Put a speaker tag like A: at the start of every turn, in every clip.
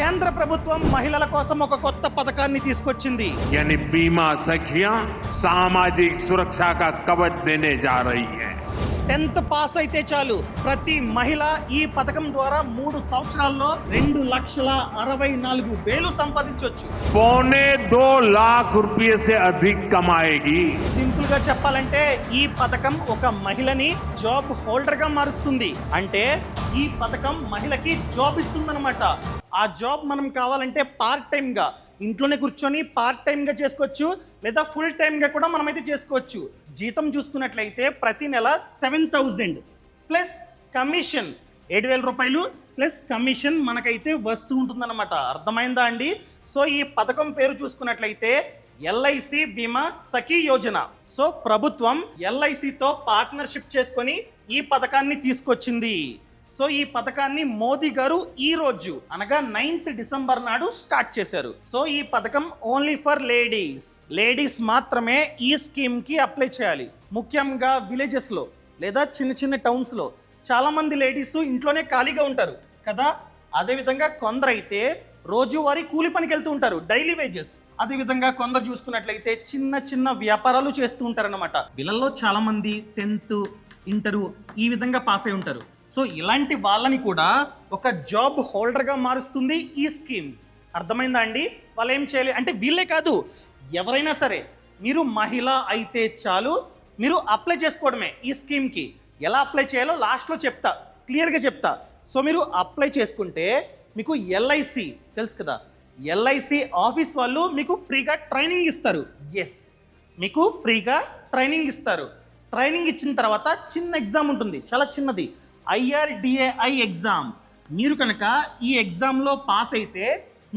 A: కేంద్ర ప్రభుత్వం మహిళల కోసం ఒక కొత్త పథకాన్ని తీసుకొచ్చింది.
B: यानी बीमा सखियां सामाजिक सुरक्षा का कवच देने जा रही है.
A: 10th పాస్ అయితే చాలు ప్రతి మహిళ ఈ పథకం ద్వారా 3 సంవత్సరాల్లో 2,64,000 సంపాదించవచ్చు.
B: 2.25 लाख रुपए से अधिक कमाएगी.
A: సింపుల్ గా చెప్పాలంటే ఈ పథకం ఒక మహిళని జాబ్ హోల్డర్ గా మారుస్తుంది. అంటే ఈ పథకం మహిళకి జాబ్ ఇస్తుందన్నమాట. ఆ జాబ్ మనం కావాలంటే పార్ట్ టైం గా ఇంట్లోనే కూర్చొని పార్ట్ టైం గా చేసుకోవచ్చు, లేదా ఫుల్ టైం గా కూడా మనమైతే చేసుకోవచ్చు. జీతం చూసుకున్నట్లయితే ప్రతి నెల 7,000 ప్లస్ కమిషన్ 7,000 రూపాయలు ప్లస్ కమిషన్ మనకైతే వస్తూ ఉంటుందన్నమాట. అర్థమైందా అండి? సో ఈ పథకం పేరు చూసుకున్నట్లయితే ఎల్ఐసి బీమా సఖీ యోజన. సో ప్రభుత్వం ఎల్ఐసితో పార్ట్నర్షిప్ చేసుకొని ఈ పథకాన్ని తీసుకొచ్చింది. సో ఈ పథకాన్ని మోదీ గారు ఈ రోజు అనగా 9th డిసెంబర్ నాడు స్టార్ట్ చేశారు. సో ఈ పథకం ఓన్లీ ఫర్ లేడీస్ మాత్రమే ఈ స్కీమ్ కి అప్లై చేయాలి. ముఖ్యంగా విలేజెస్ లో లేదా చిన్న చిన్న టౌన్స్ లో చాలా మంది లేడీస్ ఇంట్లోనే ఖాళీగా ఉంటారు కదా. అదేవిధంగా కొందరైతే రోజువారీ కూలి పనికి వెళ్తూ ఉంటారు, డైలీ వేజెస్. అదేవిధంగా కొందరు చూసుకున్నట్లయితే చిన్న చిన్న వ్యాపారాలు చేస్తూ ఉంటారన్నమాట. వీళ్ళల్లో చాలా మంది 10th ఇంటరు ఈ విధంగా పాస్ అయి ఉంటారు. సో ఇలాంటి వాళ్ళని కూడా ఒక జాబ్ హోల్డర్గా మారుస్తుంది ఈ స్కీమ్. అర్థమైందా అండి? వాళ్ళు ఏం చేయాలి అంటే వీళ్ళే కాదు, ఎవరైనా సరే మీరు మహిళ అయితే చాలు, మీరు అప్లై చేసుకోవడమే ఈ స్కీమ్కి. ఎలా అప్లై చేయాలో లాస్ట్లో చెప్తా, క్లియర్గా చెప్తా. సో మీరు అప్లై చేసుకుంటే మీకు ఎల్ఐసి తెలుసు కదా, ఎల్ఐసి ఆఫీస్ వాళ్ళు మీకు ఫ్రీగా ట్రైనింగ్ ఇస్తారు. ఎస్, మీకు ఫ్రీగా ట్రైనింగ్ ఇస్తారు. ట్రైనింగ్ ఇచ్చిన తర్వాత చిన్న ఎగ్జామ్ ఉంటుంది, చాలా చిన్నది, IRDAI ఎగ్జామ్. మీరు కనుక ఈ ఎగ్జామ్లో పాస్ అయితే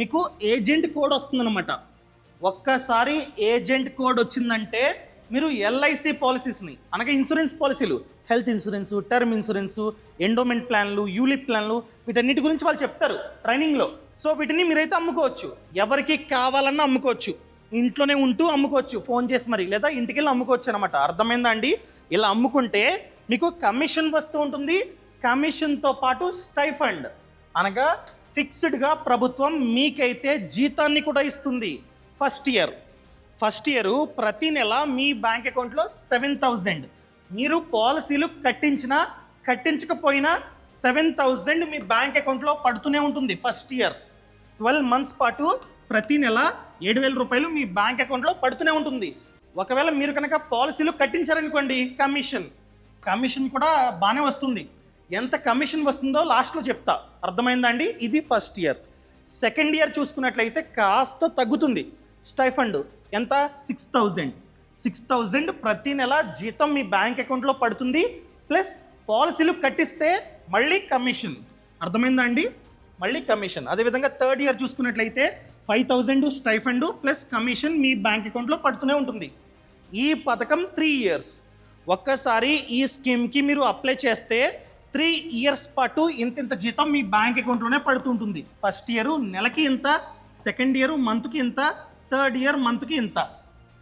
A: మీకు ఏజెంట్ కోడ్ వస్తుందన్నమాట. ఒక్కసారి ఏజెంట్ కోడ్ వచ్చిందంటే మీరు ఎల్ఐసి పాలసీస్ని అనగా ఇన్సూరెన్స్ పాలసీలు, health insurance, term insurance, endowment ప్లాన్లు, యూలిప్ ప్లాన్లు, వీటన్నిటి గురించి వాళ్ళు చెప్తారు ట్రైనింగ్లో. సో వీటిని మీరైతే అమ్ముకోవచ్చు, ఎవరికి కావాలన్నా అమ్ముకోవచ్చు, ఇంట్లోనే ఉంటూ అమ్ముకోవచ్చు, ఫోన్ చేసి మరి, లేదా ఇంటికి వెళ్ళి అమ్ముకోవచ్చు అనమాట. అర్థమైందా అండి? ఇలా అమ్ముకుంటే మీకు కమిషన్ వస్తూ ఉంటుంది. కమిషన్తో పాటు స్టైఫండ్ అనగా ఫిక్స్డ్గా ప్రభుత్వం మీకైతే జీతాన్ని కూడా ఇస్తుంది. ఫస్ట్ ఇయర్ ప్రతి నెల మీ బ్యాంక్ అకౌంట్లో 7,000. మీరు పాలసీలు కట్టించకపోయినా 7,000 మీ బ్యాంక్ అకౌంట్లో పడుతూనే ఉంటుంది. ఫస్ట్ ఇయర్ 12 months పాటు ప్రతి నెల 7,000 రూపాయలు మీ బ్యాంక్ అకౌంట్లో పడుతూనే ఉంటుంది. ఒకవేళ మీరు కనుక పాలసీలు కట్టించారనుకోండి, కమిషన్ కూడా బాగానే వస్తుంది. ఎంత కమిషన్ వస్తుందో లాస్ట్లో చెప్తా. అర్థమైందా అండి? ఇది ఫస్ట్ ఇయర్. సెకండ్ ఇయర్ చూసుకున్నట్లయితే కాస్త తగ్గుతుంది. స్టైఫండ్ ఎంత? 6,000 ప్రతి నెల జీతం మీ బ్యాంక్ అకౌంట్లో పడుతుంది. ప్లస్ పాలసీలు కట్టిస్తే మళ్ళీ కమిషన్. అర్థమైందా అండి? మళ్ళీ కమిషన్. అదేవిధంగా థర్డ్ ఇయర్ చూసుకున్నట్లయితే 5,000 స్టైఫండ్ ప్లస్ కమిషన్ మీ బ్యాంక్ అకౌంట్లో పడుతూనే ఉంటుంది. ఈ పథకం 3 years. ఒక్కసారి ఈ స్కీమ్కి మీరు అప్లై చేస్తే 3 years పాటు ఇంత జీతం మీ బ్యాంక్ అకౌంట్లోనే పడుతుంటుంది. ఫస్ట్ ఇయర్ నెలకి ఇంత, సెకండ్ ఇయర్ మంత్కి ఇంత, థర్డ్ ఇయర్ మంత్కి ఇంత.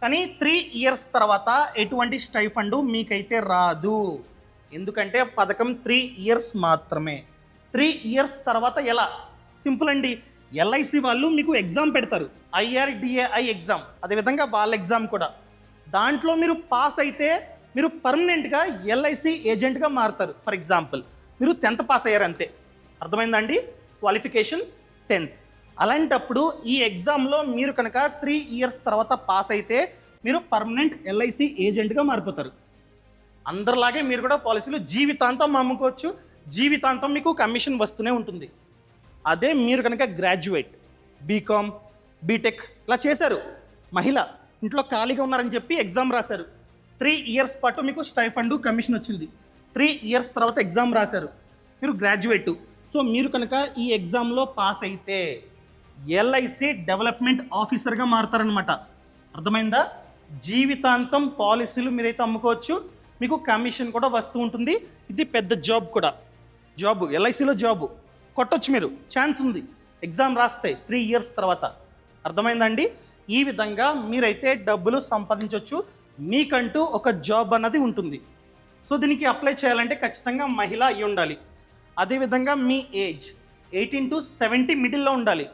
A: కానీ 3 years తర్వాత ఎటువంటి స్టైఫండ్ మీకైతే రాదు. ఎందుకంటే పథకం 3 years మాత్రమే. 3 years తర్వాత ఎలా? సింపుల్ అండి. ఎల్ఐసి వాళ్ళు మీకు ఎగ్జామ్ పెడతారు, IRDAI ఎగ్జామ్. అదేవిధంగా వాళ్ళ ఎగ్జామ్ కూడా. దాంట్లో మీరు పాస్ అయితే మీరు పర్మనెంట్గా ఎల్ఐసి ఏజెంట్గా మారుతారు. ఫర్ ఎగ్జాంపుల్ మీరు 10th పాస్ అయ్యారు అంతే. అర్థమైందండి? Qualification 10th. అలాంటప్పుడు ఈ ఎగ్జామ్లో మీరు కనుక 3 years తర్వాత పాస్ అయితే మీరు పర్మనెంట్ ఎల్ఐసి ఏజెంట్గా మారిపోతారు. అందరిలాగే మీరు కూడా పాలసీలు జీవితాంతం అమ్ముకోవచ్చు, జీవితాంతం మీకు కమిషన్ వస్తూనే ఉంటుంది. అదే మీరు కనుక గ్రాడ్యుయేట్, బీకామ్, బీటెక్ ఇలా చేశారు, మహిళ ఇంట్లో ఖాళీగా ఉన్నారని చెప్పి ఎగ్జామ్ రాశారు, 3 years పాటు మీకు స్టైఫండ్ కమిషన్ వచ్చింది. 3 years తర్వాత ఎగ్జామ్ రాశారు, మీరు గ్రాడ్యుయేట్. సో మీరు కనుక ఈ ఎగ్జామ్లో పాస్ అయితే ఎల్ఐసి డెవలప్మెంట్ ఆఫీసర్గా మారుతారనమాట. అర్థమైందా? జీవితాంతం పాలసీలు మీరైతే అమ్ముకోవచ్చు, మీకు కమిషన్ కూడా వస్తూ ఉంటుంది. ఇది పెద్ద జాబ్ కూడా. ఎల్ఐసిలో జాబ్ కొట్టొచ్చు, మీరు ఛాన్స్ ఉంది ఎగ్జామ్ రాస్తే 3 years తర్వాత. అర్థమైందండి? ఈ విధంగా మీరైతే డబ్బులు సంపాదించవచ్చు, మీకంటూ ఒక జాబ్ అన్నది ఉంటుంది. సో దీనికి అప్లై చేయాలంటే ఖచ్చితంగా మహిళ అయి ఉండాలి. అదేవిధంగా మీ ఏజ్ 18 to 70 మిడిల్లో ఉండాలి.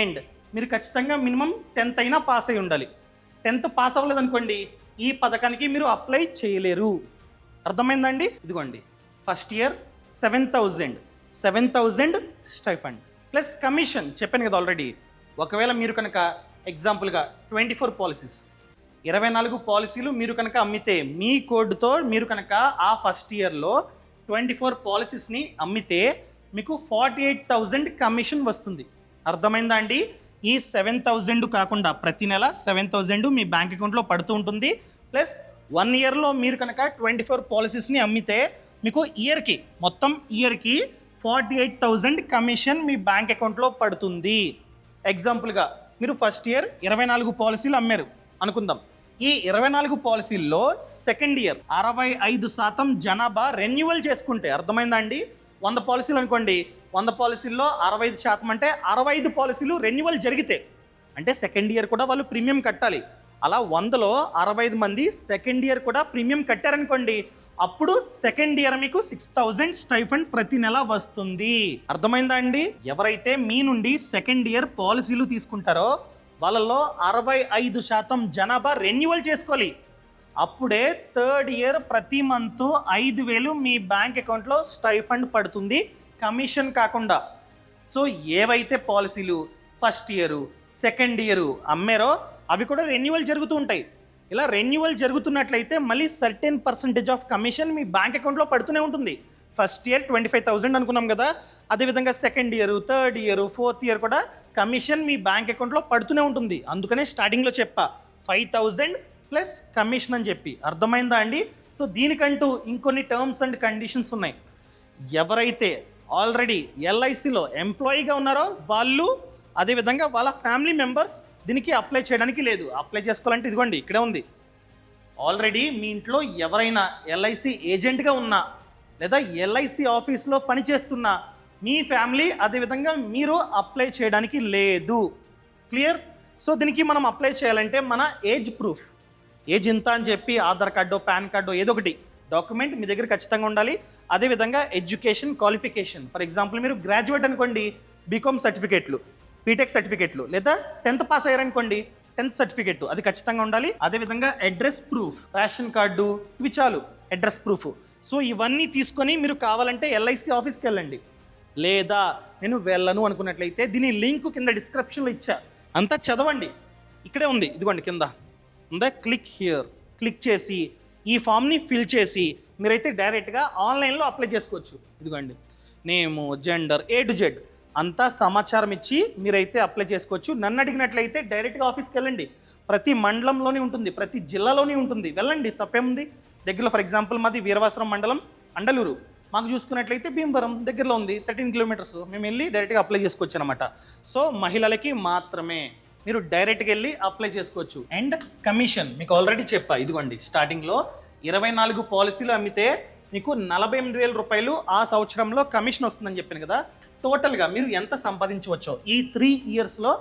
A: అండ్ మీరు ఖచ్చితంగా మినిమం 10th అయినా పాస్ అయి ఉండాలి. 10th పాస్ అవ్వలేదనుకోండి ఈ పథకానికి మీరు అప్లై చేయలేరు. అర్థమైందండి? ఇదిగోండి first year 7,000 stipend plus commission చెప్పాను కదా ఆల్రెడీ. ఒకవేళ మీరు కనుక ఎగ్జాంపుల్గా 24 పాలసీస్ 24 పాలసీలు మీరు కనుక అమ్మితే మీ కోడ్తో మీరు కనుక ఆ ఫస్ట్ ఇయర్లో 24 పాలసీస్ని అమ్మితే మీకు 48,000 కమిషన్ వస్తుంది. అర్థమైందా అండి? ఈ 7,000 కాకుండా ప్రతి నెల 7,000 మీ బ్యాంక్ అకౌంట్లో పడుతూ ఉంటుంది. ప్లస్ 1 ఇయర్లో మీరు కనుక 24 పాలసీస్ని అమ్మితే మీకు మొత్తం ఇయర్కి 48,000 కమిషన్ మీ బ్యాంక్ అకౌంట్లో పడుతుంది. ఎగ్జాంపుల్గా మీరు ఫస్ట్ ఇయర్ 24 పాలసీలు అమ్మారు అనుకుందాం. ఈ 24 పాలసీల్లో సెకండ్ ఇయర్ 65% జనాభా రెన్యువల్ చేసుకుంటే, అర్థమైందా అండి? 100 పాలసీలు అనుకోండి, 100 పాలసీల్లో 65% అంటే 65 పాలసీలు రెన్యువల్ జరిగితే అంటే సెకండ్ ఇయర్ కూడా వాళ్ళు ప్రీమియం కట్టాలి. అలా 100లో 65 మంది సెకండ్ ఇయర్ కూడా ప్రీమియం కట్టారనుకోండి, అప్పుడు సెకండ్ ఇయర్ మీకు 6,000 స్టైఫండ్ ప్రతి నెల వస్తుంది. అర్థమైందా అండి? ఎవరైతే మీ నుండి సెకండ్ ఇయర్ పాలసీలు తీసుకుంటారో వాళ్ళలో 65% జనాభా రెన్యువల్ చేసుకోవాలి. అప్పుడే థర్డ్ ఇయర్ ప్రతి మంత్ 5,000 మీ బ్యాంక్ అకౌంట్లో స్టైఫండ్ పడుతుంది, కమిషన్ కాకుండా. సో ఏవైతే పాలసీలు ఫస్ట్ ఇయరు సెకండ్ ఇయరు అమ్మారో అవి కూడా రెన్యువల్ జరుగుతూ ఉంటాయి. ఇలా రెన్యువల్ జరుగుతున్నట్లయితే మళ్ళీ certain percentage of commission me bank అకౌంట్లో పడుతూనే ఉంటుంది. ఫస్ట్ ఇయర్ 25,000 అనుకున్నాం కదా, అదేవిధంగా second year third year fourth year కూడా కమిషన్ మీ బ్యాంక్ అకౌంట్లో పడుతూనే ఉంటుంది. అందుకనే స్టార్టింగ్లో చెప్పా 5,000 ప్లస్ కమిషన్ అని చెప్పి. అర్థమైందా అండి? సో దీనికంటూ ఇంకొన్ని టర్మ్స్ అండ్ కండిషన్స్ ఉన్నాయి. ఎవరైతే ఆల్రెడీ ఎల్ఐసిలో ఎంప్లాయీగా ఉన్నారో వాళ్ళు, అదేవిధంగా వాళ్ళ ఫ్యామిలీ మెంబర్స్ దీనికి అప్లై చేయడానికి లేదు. అప్లై చేసుకోవాలంటే ఇదిగోండి ఇక్కడే ఉంది. ఆల్రెడీ మీ ఇంట్లో ఎవరైనా ఎల్ఐసి ఏజెంట్గా ఉన్నా లేదా ఎల్ఐసి ఆఫీస్లో పనిచేస్తున్నా మీ ఫ్యామిలీ అదేవిధంగా మీరు అప్లై చేయడానికి లేదు. క్లియర్? సో దీనికి మనం అప్లై చేయాలంటే మన ఏజ్ ప్రూఫ్, ఏజ్ ఇంత అని చెప్పి ఆధార్ కార్డు పాన్ కార్డు ఏదో ఒకటి డాక్యుమెంట్ మీ దగ్గర ఖచ్చితంగా ఉండాలి. అదేవిధంగా ఎడ్యుకేషన్ క్వాలిఫికేషన్, ఫర్ ఎగ్జాంపుల్ మీరు గ్రాడ్యుయేట్ అనుకోండి, బీకామ్ సర్టిఫికేట్లు, బీటెక్ సర్టిఫికేట్లు, లేదా 10th పాస్ అయ్యారనుకోండి 10th సర్టిఫికేట్ అది ఖచ్చితంగా ఉండాలి. అదేవిధంగా అడ్రస్ ప్రూఫ్, రేషన్ కార్డు, ఇవి చాలు అడ్రస్ ప్రూఫ్. సో ఇవన్నీ తీసుకొని మీరు కావాలంటే ఎల్ఐసి ఆఫీస్కి వెళ్ళండి. లేదా నేను వెళ్ళను అనుకున్నట్లయితే దీని లింక్ కింద డిస్క్రిప్షన్లో ఇచ్చా, అంతా చదవండి. ఇక్కడే ఉంది ఇదిగోండి కింద ఉందా, క్లిక్ హియర్, క్లిక్ చేసి ఈ ఫామ్ని ఫిల్ చేసి మీరైతే డైరెక్ట్గా ఆన్లైన్లో అప్లై చేసుకోవచ్చు. ఇదిగోండి నేము జెండర్ A to Z అంతా సమాచారం ఇచ్చి మీరైతే అప్లై చేసుకోవచ్చు. నన్ను అడిగినట్లయితే డైరెక్ట్గా ఆఫీస్కి వెళ్ళండి. ప్రతి మండలంలోనే ఉంటుంది, ప్రతి జిల్లాలోనే ఉంటుంది, వెళ్ళండి, తప్పేముంది. దగ్గరలో ఫర్ ఎగ్జాంపుల్ మాది వీరవాసరం మండలం అండలూరు, మాకు చూసుకున్నట్లయితే భీమవరం దగ్గరలో ఉంది, 13 కిలోమీటర్స్. మేము వెళ్ళి డైరెక్ట్గా అప్లై చేసుకోవచ్చు అనమాట. సో మహిళలకి మాత్రమే మీరు డైరెక్ట్గా వెళ్ళి అప్లై చేసుకోవచ్చు. అండ్ కమిషన్ మీకు ఆల్రెడీ చెప్పా, ఇదిగోండి స్టార్టింగ్లో 24 పాలసీలు అమ్మితే మీకు 48,000 రూపాయలు ఆ సంవత్సరంలో కమిషన్ వస్తుందని చెప్పాను కదా. టోటల్గా మీరు ఎంత సంపాదించవచ్చో ఈ 3 ఇయర్స్లో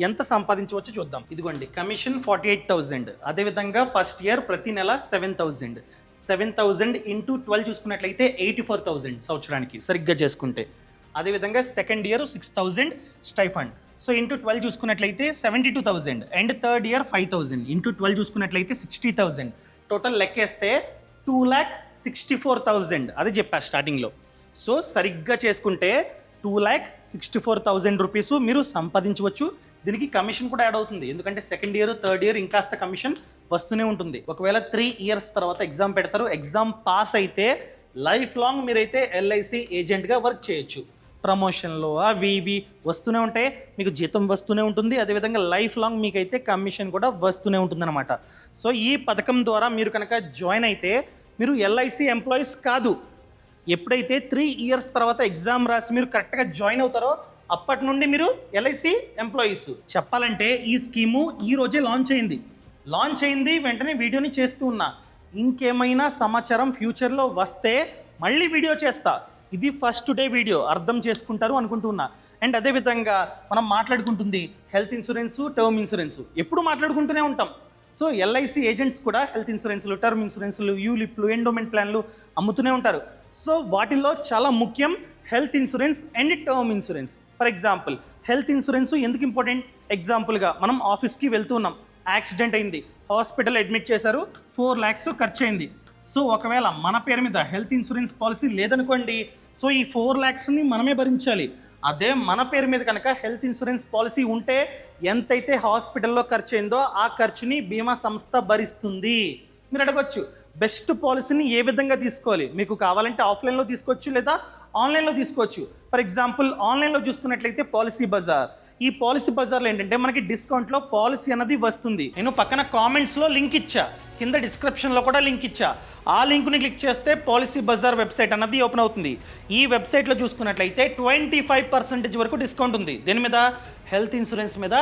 A: ఎంత సంపాదించవచ్చో చూద్దాం. ఇదిగోండి కమిషన్ 48,000, అదేవిధంగా ఫస్ట్ ఇయర్ ప్రతి నెల 7,000 ఇంటూ 12 చూసుకున్నట్లయితే 84,000 సంవత్సరానికి సరిగ్గా చేసుకుంటే. అదేవిధంగా second year 6,000 stipend, so into 12 చూసుకున్నట్లయితే 72,000. అండ్ థర్డ్ ఇయర్ 5,000 ఇంటూ 12 చూసుకున్నట్లయితే 60,000. టోటల్ లెక్కేస్తే 2,64,000 అది చెప్పా స్టార్టింగ్లో. సో సరిగ్గా చేసుకుంటే 2,64,000 రూపీస్ మీరు సంపాదించవచ్చు. దీనికి కమిషన్ కూడా యాడ్ అవుతుంది, ఎందుకంటే సెకండ్ ఇయర్ థర్డ్ ఇయర్ ఇంకాస్త కమిషన్ వస్తూనే ఉంటుంది. ఒకవేళ 3 ఇయర్స్ తర్వాత ఎగ్జామ్ పెడతారు, ఎగ్జామ్ పాస్ అయితే లైఫ్ లాంగ్ మీరైతే ఎల్ఐసి ఏజెంట్గా వర్క్ చేయొచ్చు. ప్రమోషన్లో అవి ఇవి వస్తూనే ఉంటాయి, మీకు జీతం వస్తూనే ఉంటుంది, అదేవిధంగా లైఫ్ లాంగ్ మీకైతే కమిషన్ కూడా వస్తూనే ఉంటుందన్నమాట. సో ఈ పథకం ద్వారా మీరు కనుక జాయిన్ అయితే మీరు ఎల్ఐసి ఎంప్లాయీస్ కాదు. ఎప్పుడైతే 3 ఇయర్స్ తర్వాత ఎగ్జామ్ రాసి మీరు కరెక్ట్గా జాయిన్ అవుతారో అప్పటి నుండి మీరు ఎల్ఐసి ఎంప్లాయీస్. చెప్పాలంటే ఈ స్కీము ఈ రోజే లాంచ్ అయింది, వెంటనే వీడియోని చేస్తూ ఉన్నా. ఇంకేమైనా సమాచారం ఫ్యూచర్లో వస్తే మళ్ళీ వీడియో చేస్తా. ఇది ఫస్ట్ డే వీడియో, అర్థం చేసుకుంటారు అనుకుంటున్నా. అండ్ అదేవిధంగా మనం మాట్లాడుకుంటుంది హెల్త్ ఇన్సూరెన్సు, టర్మ్ ఇన్సూరెన్సు ఎప్పుడు మాట్లాడుకుంటూనే ఉంటాం. సో ఎల్ఐసి ఏజెంట్స్ కూడా హెల్త్ ఇన్సూరెన్స్లు, టర్మ్ ఇన్సూరెన్స్లు, యూలిప్లు, ఎండోమెంట్ ప్లాన్లు అమ్ముతూనే ఉంటారు. సో వాటిల్లో చాలా ముఖ్యం health insurance and term insurance. For example health insurance ఎందుకు ఇంపార్టెంట్? ఎగ్జాంపుల్గా మనం ఆఫీస్కి వెళ్తున్నాం, యాక్సిడెంట్ అయింది, హాస్పిటల్ అడ్మిట్ చేశారు, 4 lakhs ఖర్చు అయింది. సో ఒకవేళ మన పేరు మీద హెల్త్ ఇన్సూరెన్స్ పాలసీ లేదనుకోండి, సో ఈ 4 lakhsని మనమే భరించాలి. అదే మన పేరు మీద కనుక హెల్త్ ఇన్సూరెన్స్ పాలసీ ఉంటే ఎంతైతే హాస్పిటల్లో ఖర్చు అయిందో ఆ ఖర్చుని బీమా సంస్థ భరిస్తుంది. మీరు అడగొచ్చు, బెస్ట్ పాలసీని ఏ విధంగా తీసుకోవాలి? మీకు కావాలంటే ఆఫ్లైన్లో తీసుకోవచ్చు లేదా ఆన్లైన్లో తీసుకోవచ్చు. ఫర్ ఎగ్జాంపుల్ ఆన్లైన్లో చూసుకున్నట్లయితే పాలసీ బజార్. ఈ పాలసీ బజార్లో ఏంటంటే మనకి డిస్కౌంట్లో పాలసీ అన్నది వస్తుంది. నేను పక్కన కామెంట్స్లో లింక్ ఇచ్చా, కింద డిస్క్రిప్షన్లో కూడా లింక్ ఇచ్చా. ఆ లింక్ని క్లిక్ చేస్తే పాలసీ బజార్ వెబ్సైట్ అన్నది ఓపెన్ అవుతుంది. ఈ వెబ్సైట్లో చూసుకున్నట్లయితే 25% వరకు డిస్కౌంట్ ఉంది. దేని మీద? హెల్త్ ఇన్సూరెన్స్ మీద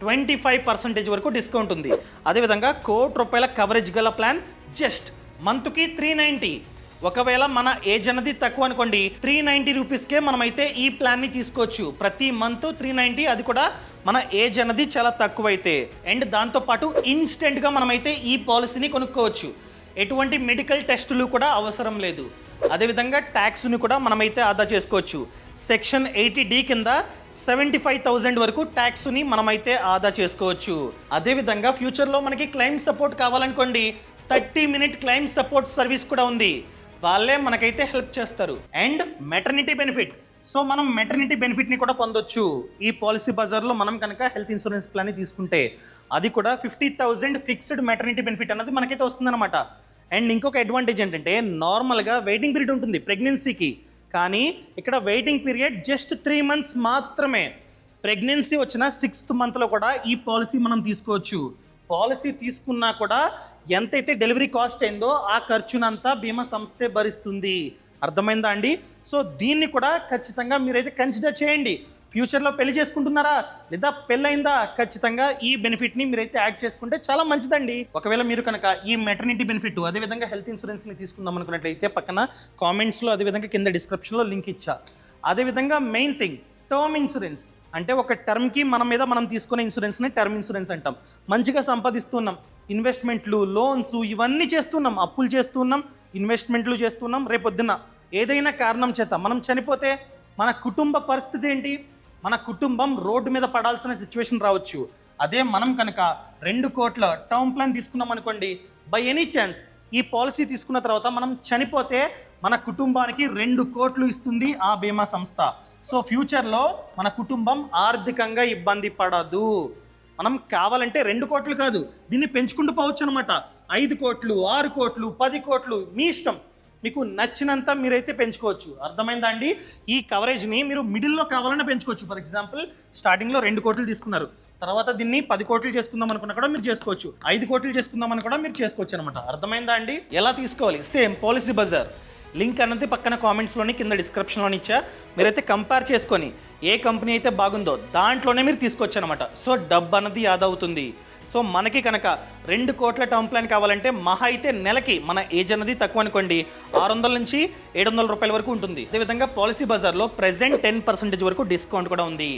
A: 25% వరకు డిస్కౌంట్ ఉంది. అదేవిధంగా ₹1,00,00,000 కవరేజ్ గల ప్లాన్ జస్ట్ మంత్కి 390. ఒకవేళ మన ఏజ్ అన్నది తక్కువ అనుకోండి, 390 రూపీస్కే మనమైతే ఈ ప్లాన్ని తీసుకోవచ్చు. ప్రతి మంత్ 390, అది కూడా మన ఏజ్ అన్నది చాలా తక్కువైతే. అండ్ దాంతోపాటు ఇన్స్టెంట్గా మనమైతే ఈ పాలసీని కొనుక్కోవచ్చు. ఎటువంటి మెడికల్ టెస్టులు కూడా అవసరం లేదు. అదేవిధంగా ట్యాక్స్ని కూడా మనమైతే ఆదా చేసుకోవచ్చు. సెక్షన్ 80D కింద 75,000 వరకు ట్యాక్స్ని మనమైతే ఆదా చేసుకోవచ్చు. అదేవిధంగా ఫ్యూచర్లో మనకి క్లెయిమ్ సపోర్ట్ కావాలనుకోండి, 30-minute క్లెయిమ్ సపోర్ట్ సర్వీస్ కూడా ఉంది. వాళ్ళే మనకైతే హెల్ప్ చేస్తారు. And maternity benefit. సో మనం మెటర్నిటీ బెనిఫిట్ని కూడా పొందొచ్చు ఈ పాలసీ బజార్లో మనం కనుక హెల్త్ ఇన్సూరెన్స్ ప్లాన్ని తీసుకుంటే. అది కూడా 50,000 ఫిక్స్డ్ మెటర్నిటీ బెనిఫిట్ అన్నది మనకైతే వస్తుందన్నమాట. అండ్ ఇంకొక అడ్వాంటేజ్ ఏంటంటే నార్మల్గా వెయిటింగ్ పీరియడ్ ఉంటుంది ప్రెగ్నెన్సీకి, కానీ ఇక్కడ వెయిటింగ్ పీరియడ్ జస్ట్ 3 months మాత్రమే. ప్రెగ్నెన్సీ వచ్చిన 6th monthలో కూడా ఈ పాలసీ మనం తీసుకోవచ్చు. పాలసీ తీసుకున్నా కూడా ఎంతైతే డెలివరీ కాస్ట్ అయిందో ఆ ఖర్చునంతా బీమా సంస్థే భరిస్తుంది. అర్థమైందా అండి? సో దీన్ని కూడా ఖచ్చితంగా మీరైతే కన్సిడర్ చేయండి. ఫ్యూచర్లో పెళ్లి చేసుకుంటున్నారా లేదా పెళ్ళయిందా, ఖచ్చితంగా ఈ బెనిఫిట్ని మీరైతే యాడ్ చేసుకుంటే చాలా మంచిదండి. ఒకవేళ మీరు కనుక ఈ మెటర్నిటీ బెనిఫిట్ అదేవిధంగా హెల్త్ ఇన్సూరెన్స్ని తీసుకుందాం అనుకున్నట్లయితే పక్కన కామెంట్స్లో అదేవిధంగా కింద డిస్క్రిప్షన్లో లింక్ ఇచ్చా. అదేవిధంగా మెయిన్ థింగ్ టర్మ్ ఇన్సూరెన్స్. అంటే ఒక టర్మ్కి మన మీద మనం తీసుకునే ఇన్సూరెన్స్ని టర్మ్ ఇన్సూరెన్స్ అంటాం. మంచిగా సంపాదిస్తున్నాం, ఇన్వెస్ట్మెంట్లు, లోన్స్ ఇవన్నీ చేస్తున్నాం, అప్పులు చేస్తున్నాం, ఇన్వెస్ట్మెంట్లు చేస్తున్నాం. రేపొద్దున ఏదైనా కారణం చేత మనం చనిపోతే మన కుటుంబ పరిస్థితి ఏంటి? మన కుటుంబం రోడ్డు మీద పడాల్సిన సిచ్యువేషన్ రావచ్చు. అదే మనం కనుక 2 కోట్ల టర్మ్ ప్లాన్ తీసుకున్నాం అనుకోండి, బై ఎనీ ఛాన్స్ ఈ పాలసీ తీసుకున్న తర్వాత మనం చనిపోతే మన కుటుంబానికి 2 కోట్లు ఇస్తుంది ఆ బీమా సంస్థ. సో ఫ్యూచర్లో మన కుటుంబం ఆర్థికంగా ఇబ్బంది పడదు. మనం కావాలంటే 2 కోట్లు కాదు, దీన్ని పెంచుకుంటూ పోవచ్చు అనమాట. 5 కోట్లు, 6 కోట్లు, 10 కోట్లు మీ ఇష్టం, మీకు నచ్చినంత మీరైతే పెంచుకోవచ్చు. అర్థమైందా అండి? ఈ కవరేజ్ని మీరు మిడిల్లో కావాలన్నా పెంచుకోవచ్చు. ఫర్ ఎగ్జాంపుల్ స్టార్టింగ్లో 2 కోట్లు తీసుకున్నారు, తర్వాత దీన్ని 10 కోట్లు చేసుకుందాం అనుకున్నా కూడా మీరు చేసుకోవచ్చు, 5 కోట్లు చేసుకుందాం అని కూడా మీరు చేసుకోవచ్చు అనమాట. అర్థమైందా అండి? ఎలా తీసుకోవాలి? సేమ్ పాలసీ బజార్ లింక్ అన్నది పక్కన కామెంట్స్లోని కింద డిస్క్రిప్షన్లోని ఇచ్చా. మీరైతే కంపేర్ చేసుకొని ఏ కంపెనీ అయితే బాగుందో దాంట్లోనే మీరు తీసుకోవచ్చు అనమాట. సో డబ్బు అన్నది యాద్ అవుతుంది. సో మనకి కనుక 2 కోట్ల టర్మ్ ప్లాన్ కావాలంటే మహా అయితే నెలకి మన ఏజ్ అన్నది తక్కువ అనుకోండి 600 నుంచి 700 రూపాయల వరకు ఉంటుంది. అదేవిధంగా పాలసీ బజార్లో ప్రెజెంట్ 10% వరకు డిస్కౌంట్ కూడా ఉంది.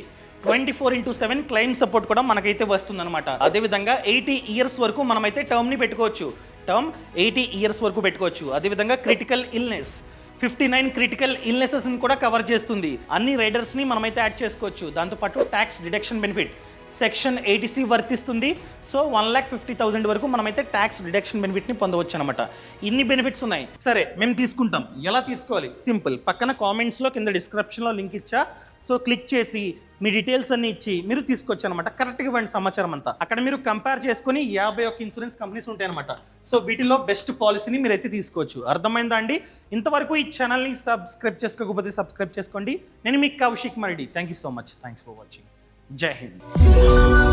A: 24/7 క్లెయిమ్ సపోర్ట్ కూడా మనకైతే వస్తుందన్నమాట. అదేవిధంగా 80 years వరకు మనమైతే టర్మ్ని పెట్టుకోవచ్చు. టర్మ్ 80 years వరకు పెట్టుకోవచ్చు. అదేవిధంగా క్రిటికల్ ఇల్నెస్ 59 క్రిటికల్ ఇల్నెసెస్ని కూడా కవర్ చేస్తుంది. అన్ని రైడర్స్ని మనమైతే యాడ్ చేసుకోవచ్చు. దాంతోపాటు tax deduction benefit section 80C వర్తిస్తుంది. సో 1,50,000 వరకు మనమైతే ట్యాక్స్ డిడక్షన్ బెనిఫిట్ని పొందవచ్చు అనమాట. ఇన్ని బెనిఫిట్స్ ఉన్నాయి. సరే మేము తీసుకుంటాం, ఎలా తీసుకోవాలి? సింపుల్, పక్కన కామెంట్స్లో కింద డిస్క్రిప్షన్లో లింక్ ఇచ్చా. సో క్లిక్ చేసి మీ డీటెయిల్స్ అన్ని ఇచ్చి మీరు తీసుకోవచ్చు అనమాట. కరెక్ట్గా ఇవ్వండి సమాచారం అంతా. అక్కడ మీరు కంపేర్ చేసుకుని 51 ఇన్సూరెన్స్ కంపెనీస్ ఉంటాయన్నమాట. సో వీటిలో బెస్ట్ పాలసీని మీరైతే తీసుకోవచ్చు. అర్థమైందా అండి? ఇంతవరకు ఈ ఛానల్ని సబ్స్క్రైబ్ చేసుకోకపోతే సబ్స్క్రైబ్ చేసుకోండి. నేను మీ Kaushik Mareddy. Thank you so much. Thanks for watching. జై హింద్.